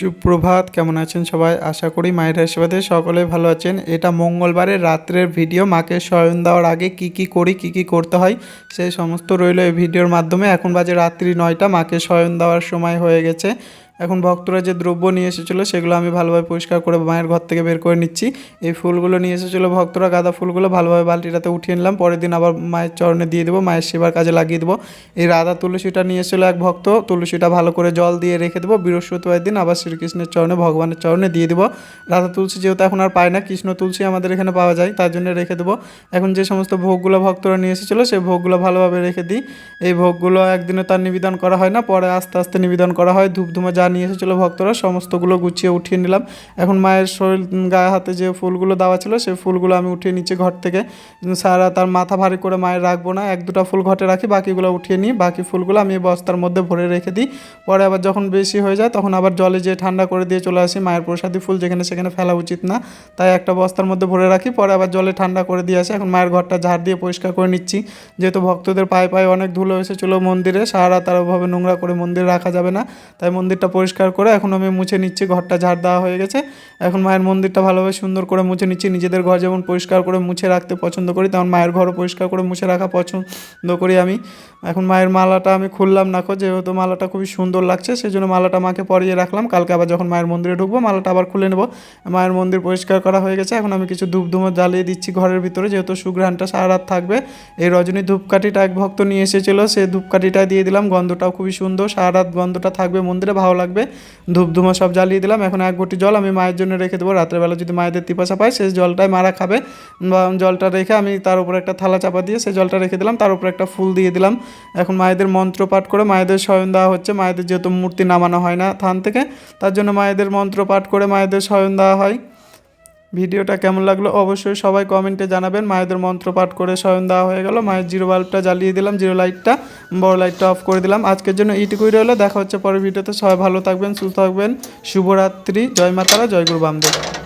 সুপ্রভাত, কেমন আছেন সবাই? আশা করি মায়ের আশীর্বাদে সকলে ভালো আছেন। এটা মঙ্গলবারের রাত্রের ভিডিও। মাকে শয়ন দেওয়ার আগে কি কি করি, কি কি করতে হয় সেই সমস্ত রইল এই ভিডিওর মাধ্যমে। এখন বাজে রাত্রি 9টা, মাকে শয়ন দেওয়ার সময় হয়ে গেছে। এখন ভক্তরা যে দ্রব্য নিয়ে এসেছিলো সেগুলো আমি ভালোভাবে পরিষ্কার করে মায়ের ঘর থেকে বের করে নিচ্ছি। এই ফুলগুলো নিয়ে এসেছিলো ভক্তরা, গাঁদা ফুলগুলো ভালোভাবে বালতিটাতে উঠিয়ে নিলাম। পরের দিন আবার মায়ের চরণে দিয়ে দেবো, মায়ের সেবার কাজে লাগিয়ে দেবো। এই রাধা তুলসীটা নিয়ে এসেছিলো এক ভক্ত, তুলসীটা ভালো করে জল দিয়ে রেখে দেবো। বৃহস্পতিবার দিন আবার শ্রীকৃষ্ণের চরণে, ভগবানের চরণে দিয়ে দেবো। রাধা তুলসী যেহেতু এখন আর পায় না, কৃষ্ণ তুলসী আমাদের এখানে পাওয়া যায়, তার জন্য রেখে দেবো। এখন যে সমস্ত ভোগগুলো ভক্তরা নিয়ে এসেছিলো সেই ভোগগুলো ভালোভাবে রেখে দিই। এই ভোগগুলো একদিনে তার নিবেদন করা হয় না, পরে আস্তে আস্তে নিবেদন করা হয়। ধূপধুমা যা নিয়ে এসেছিলো ভক্তরা সমস্তগুলো গুছিয়ে উঠিয়ে নিলাম। এখন মায়ের শরীর গায়ে হাতে যে ফুলগুলো দেওয়া ছিল সেই ফুলগুলো আমি উঠিয়ে নিচ্ছি ঘর থেকে। সারা তার মাথা ভারী করে মায়ের রাখবো না, এক দুটা ফুল ঘটে রাখি, বাকিগুলো উঠিয়ে নিই। বাকি ফুলগুলো আমি বস্তার মধ্যে ভরে রেখে দিই। পরে আবার যখন বেশি হয়ে যায় তখন আবার জলে যেয়ে ঠান্ডা করে দিয়ে চলে আসি। মায়ের প্রসাদী ফুল যেখানে সেখানে ফেলা উচিত না, তাই একটা বস্তার মধ্যে ভরে রাখি, পরে আবার জলে ঠান্ডা করে দিয়ে আসি। এখন মায়ের ঘরটা ঝাড় দিয়ে পরিষ্কার করে নিচ্ছি, যেহেতু ভক্তদের পায়ে পায়ে অনেক ধুলো এসেছিলো মন্দিরে। সারা তার ওভাবে নোংরা করে মন্দিরে রাখা যাবে না, তাই মন্দিরটা পরিষ্কার করে এখন আমি মুছে নিচ্ছি। ঘরটা ঝাড় দেওয়া হয়ে গেছে। এখন মায়ের মন্দিরটা ভালোভাবে সুন্দর করে মুছে নিচ্ছি। নিজেদের ঘর যেমন পরিষ্কার করে মুছে রাখতে পছন্দ করি, তেমন মায়ের ঘরও পরিষ্কার করে মুছে রাখা পছন্দ করি আমি। এখন মায়ের মালাটা আমি খুললাম না, যেহেতু মালাটা খুবই সুন্দর লাগছে সেই জন্য মালাটা মাকে পরিয়ে রাখলাম। কালকে আবার যখন মায়ের মন্দিরে ঢুকবো মালাটা আবার খুলে নেব। মায়ের মন্দির পরিষ্কার করা হয়ে গেছে। এখন আমি কিছু ধূপধুমো জ্বালিয়ে দিচ্ছি ঘরের ভিতরে, যেহেতু সুঘ্রাণটা সারা রাত থাকবে। এই রজনী ধূপকাঠিটা এক ভক্ত নিয়ে এসেছিলো, সেই ধূপকাঠিটা দিয়ে দিলাম। গন্ধটাও খুবই সুন্দর, সারা রাত গন্ধটা থাকবে মন্দিরে, ভালো লাগবে। ধূপধুমো সব জ্বালিয়ে দিলাম। এখন এক ঘটি জল আমি মায়ের জন্য রেখে দেবো। রাত্রেবেলা যদি মায়েদের পিপাসা পায় সেই জলটাই মারা খাবে। জলটা রেখে আমি তার উপর একটা থালা চাপা দিয়ে সেই জলটা রেখে দিলাম, তার উপর একটা ফুল দিয়ে দিলাম। এখন মায়েদের মন্ত্র পাঠ করে মায়েদের শয়ন দেওয়া হচ্ছে। মায়েদের যেহেতু মূর্তি নামানো হয় না থান থেকে, তার জন্য মায়েদের মন্ত্র পাঠ করে মায়েদের শয়ন দেওয়া হয়। ভিডিওটা কেমন লাগলো অবশ্যই সবাই কমেন্টে জানাবেন। মায়েদের মন্ত্র পাঠ করে শয়ন দেওয়া হয়ে গেল। মায়ের জিরো বাল্বটা জ্বালিয়ে দিলাম, জিরো লাইটটা, বড় লাইটটা অফ করে দিলাম। আজকের জন্য এইটুকুই রইলো। দেখা হচ্ছে পরের ভিডিওতে। সবাই ভালো থাকবেন, সুস্থ থাকবেন। শুভরাত্রি। জয় মা তারা, জয় গুরু বামদেব।